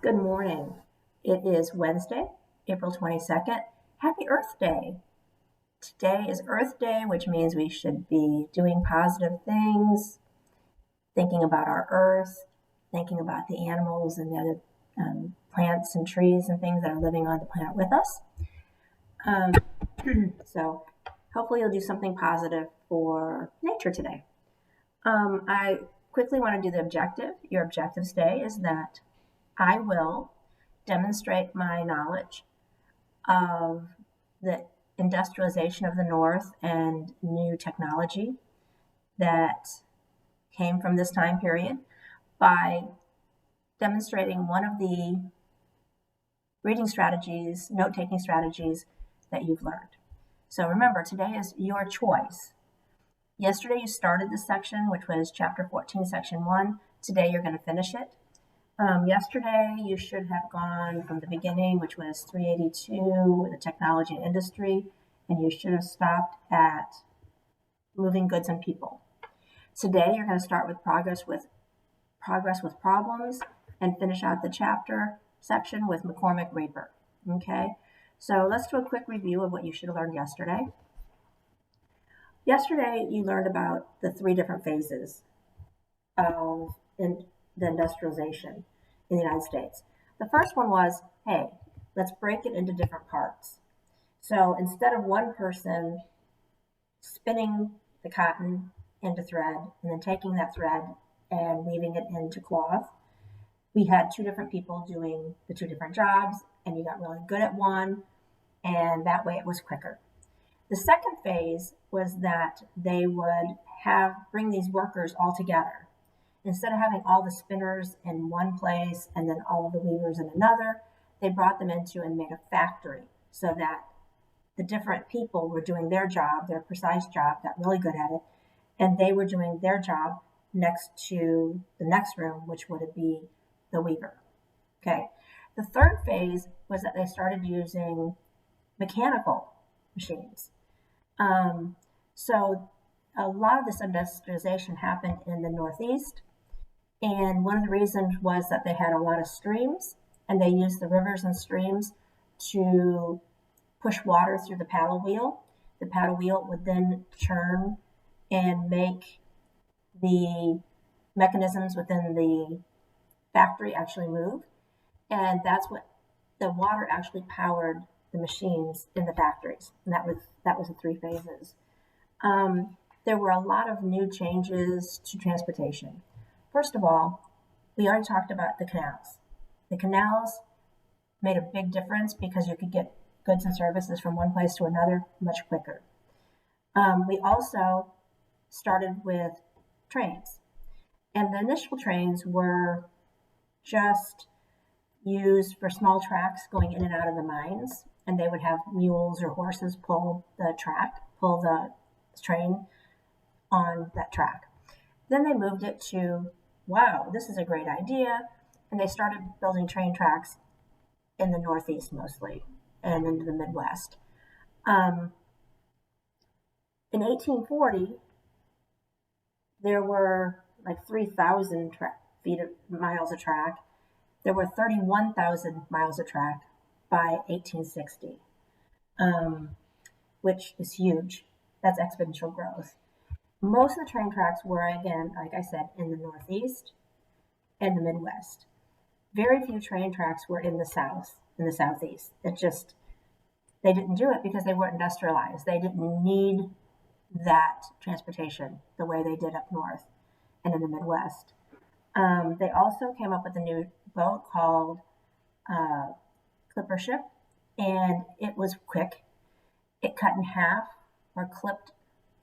Good morning. It is Wednesday, April 22nd. Happy Earth Day. Today is Earth Day, which means we should be doing positive things, thinking about our Earth, thinking about the animals and the other plants and trees and things that are living on the planet with us. So hopefully you'll do something positive for nature today. I quickly want to do the objective. Your objective today is that I will demonstrate my knowledge of the industrialization of the North and new technology that came from this time period by demonstrating one of the reading strategies, note-taking strategies that you've learned. So remember, today is your choice. Yesterday you started this section, which was chapter 14, section 1. Today you're going to finish it. Yesterday you should have gone from the beginning, which was 382, the technology and industry, and you should have stopped at moving goods and people. Today you're going to start with progress with problems and finish out the chapter section with McCormick Reaper. Okay, so let's do a quick review of what you should have learned yesterday. Yesterday you learned about the 3 different phases of the industrialization in the United States. The first one was, hey, let's break it into different parts. So instead of one person spinning the cotton into thread and then taking that thread and weaving it into cloth, we had 2 different people doing the 2 different jobs, and you got really good at one, and that way it was quicker. The second phase was that they would bring these workers all together. Instead of having all the spinners in one place and then all of the weavers in another, they brought them into and made a factory so that the different people were doing their job, their precise job, got really good at it, and they were doing their job next to the next room, which would be the weaver. Okay. The third phase was that they started using mechanical machines. So a lot of this industrialization happened in the Northeast. And one of the reasons was that they had a lot of streams, and they used the rivers and streams to push water through the paddle wheel. The paddle wheel would then churn and make the mechanisms within the factory actually move. And that's what the water actually powered the machines in the factories. And that was the 3 phases. There were a lot of new changes to transportation. First of all, we already talked about the canals. The canals made a big difference because you could get goods and services from one place to another much quicker. We also started with trains. And the initial trains were just used for small tracks going in and out of the mines. And they would have mules or horses pull the train on that track. Then they moved it to, wow, this is a great idea. And they started building train tracks in the Northeast mostly and into the Midwest. In 1840, there were like 3,000 miles of track. There were 31,000 miles of track by 1860, which is huge. That's exponential growth. Most of the train tracks were, again, like I said, in the Northeast and the Midwest. Very few train tracks were in the South, in the Southeast. They didn't do it because they weren't industrialized. They didn't need that transportation the way they did up north and in the Midwest. They also came up with a new boat called clipper ship, and it was quick. It cut in half or clipped,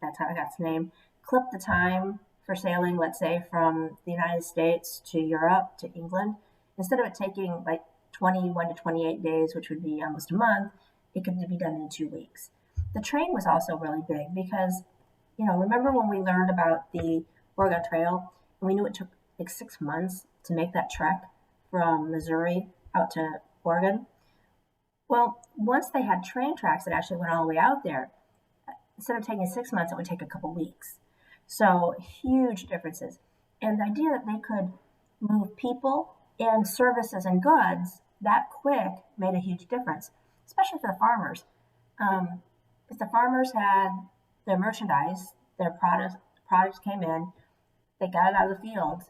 that's how it got its name, clipped the time for sailing, let's say, from the United States to Europe to England. Instead of it taking like 21 to 28 days, which would be almost a month, it could be done in 2 weeks. The train was also really big because, remember when we learned about the Oregon Trail, and we knew it took like 6 months to make that trek from Missouri out to Oregon? Well, once they had train tracks that actually went all the way out there, instead of taking 6 months, it would take a couple weeks. So huge differences. And the idea that they could move people and services and goods that quick made a huge difference, especially for the farmers. If the farmers had their merchandise, their products came in, they got it out of the fields.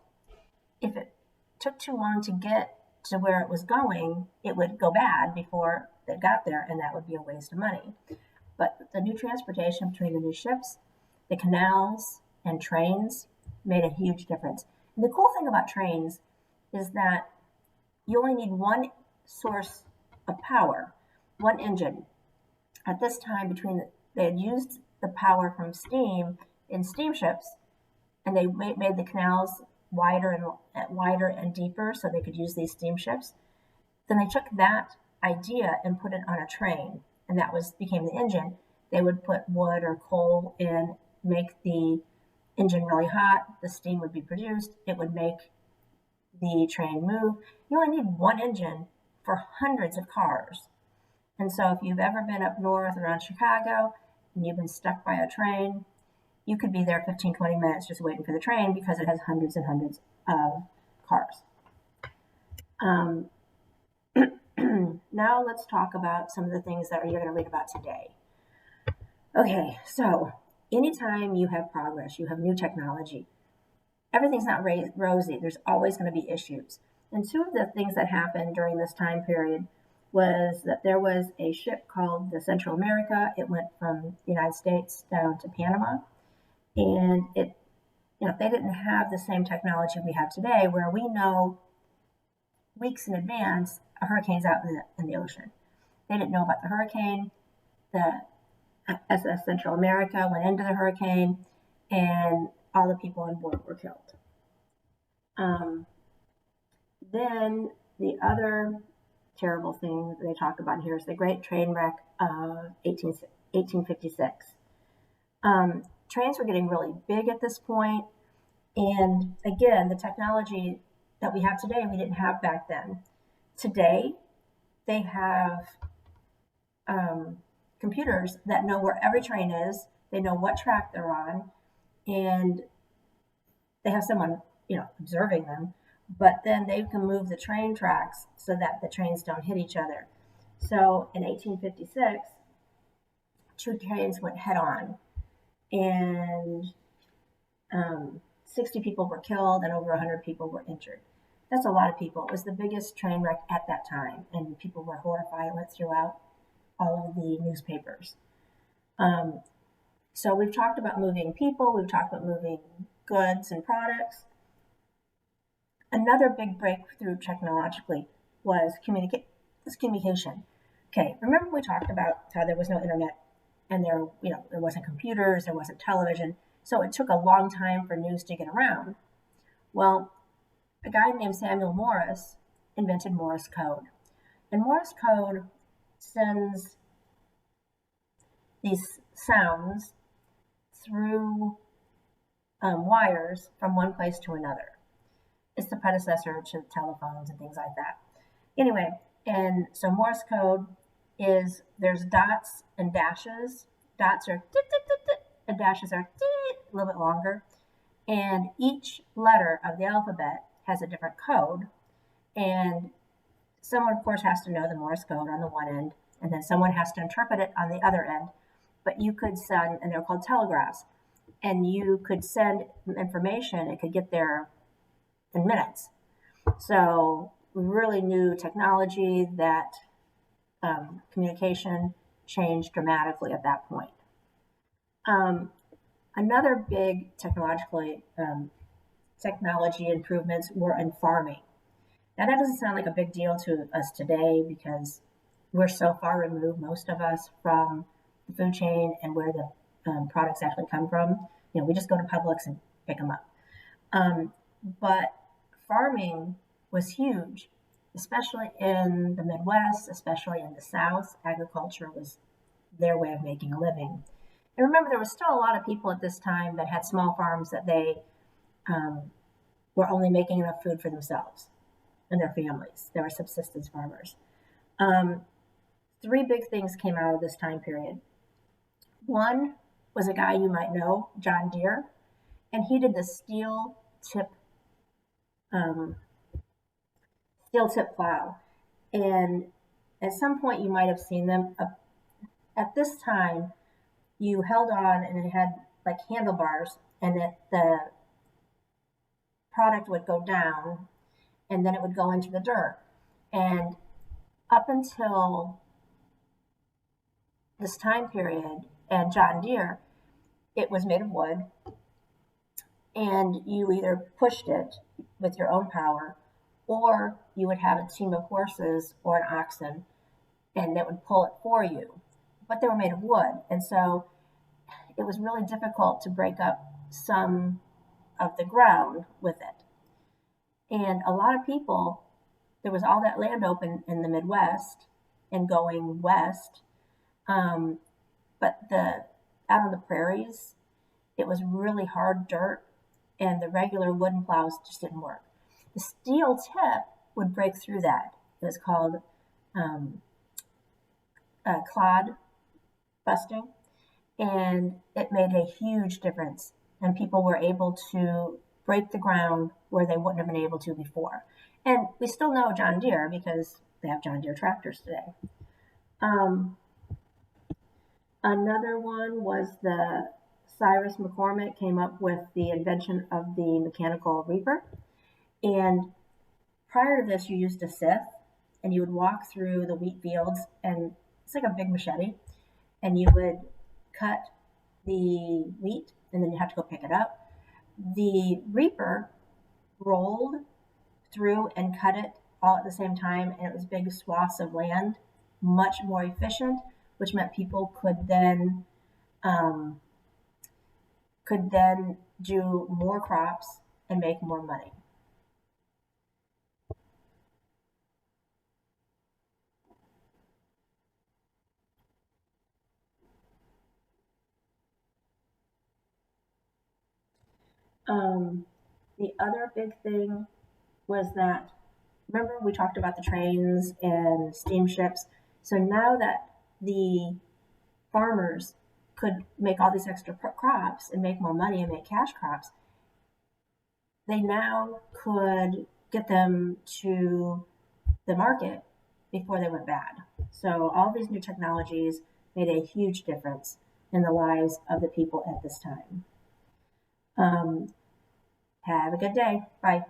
If it took too long to get to where it was going, it would go bad before they got there, and that would be a waste of money. But the new transportation between the new ships, the canals, and trains made a huge difference. And the cool thing about trains is that you only need one source of power, one engine. At this time, they had used the power from steam in steamships, and they made the canals wider and deeper so they could use these steamships. Then they took that idea and put it on a train, and that became the engine. They would put wood or coal in, make the engine really hot, the steam would be produced, it would make the train move. You only need one engine for hundreds of cars. And so if you've ever been up north around Chicago and you've been stuck by a train, you could be there 15, 20 minutes just waiting for the train because it has hundreds and hundreds of cars. Now let's talk about some of the things that you're going to read about today. Okay, so anytime you have progress, you have new technology, everything's not rosy. There's always going to be issues. And two of the things that happened during this time period was that there was a ship called the Central America. It went from the United States down to Panama. And they didn't have the same technology we have today, where we know weeks in advance a hurricane's out in the ocean. They didn't know about the hurricane. The SS Central America went into the hurricane, and all the people on board were killed. Then the other terrible thing that they talk about here is the Great Train Wreck of 1856. Trains were getting really big at this point, and again, the technology that we have today, we didn't have back then. Today, they have computers that know where every train is, they know what track they're on, and they have someone, observing them, but then they can move the train tracks so that the trains don't hit each other. So in 1856, two trains went head on, and 60 people were killed and over 100 people were injured. That's a lot of people. It was the biggest train wreck at that time, and people were horrified. It went throughout all of the newspapers. So we've talked about moving people, we've talked about moving goods and products. Another big breakthrough technologically was communication. Okay, remember we talked about how there was no internet, and there wasn't computers, there wasn't television, so it took a long time for news to get around. Well, a guy named Samuel Morse invented Morse code. And Morse code sends these sounds through wires from one place to another. It's the predecessor to telephones and things like that. Anyway, and so Morse code there's dots and dashes. Dots are tit, tit, tit, tit, and dashes are tit, a little bit longer. And each letter of the alphabet has a different code. And someone, of course, has to know the Morse code on the one end, and then someone has to interpret it on the other end. But you could send, and they're called telegraphs, and you could send information, it could get there in minutes. So really new technology that communication changed dramatically at that point. Another big technology improvements were in farming. Now that doesn't sound like a big deal to us today because we're so far removed, most of us, from the food chain and where the products actually come from. We just go to Publix and pick them up. But farming was huge, especially in the Midwest, especially in the South. Agriculture was their way of making a living. And remember, there was still a lot of people at this time that had small farms that they were only making enough food for themselves and their families. They were subsistence farmers. Three big things came out of this time period. One was a guy you might know, John Deere, and he did the steel tip steel tip plow. And at some point, you might have seen them. At this time, you held on and it had like handlebars, and the product would go down and then it would go into the dirt. And up until this time period and John Deere, it was made of wood, and you either pushed it with your own power or you would have a team of horses or an oxen and that would pull it for you. But they were made of wood, and so it was really difficult to break up some of the ground with it. And a lot of people, there was all that land open in the Midwest and going west, um, but the out on the prairies, it was really hard dirt, and the regular wooden plows just didn't work. The steel tip would break through that. It was called um, clod busting, and it made a huge difference. And people were able to break the ground where they wouldn't have been able to before. And we still know John Deere because they have John Deere tractors today. Um, Another one was the Cyrus McCormick came up with the invention of the mechanical reaper. And prior to this, you used a scythe and you would walk through the wheat fields, and it's like a big machete, and you would cut the wheat and then you have to go pick it up. The reaper rolled through and cut it all at the same time, and it was big swaths of land, much more efficient, which meant people um, could then do more crops and make more money. Um, the other big thing was that, remember we talked about the trains and steamships. So now that the farmers could make all these extra crops and make more money and make cash crops, they now could get them to the market before they went bad. So all these new technologies made a huge difference in the lives of the people at this time. Um, have a good day. Bye.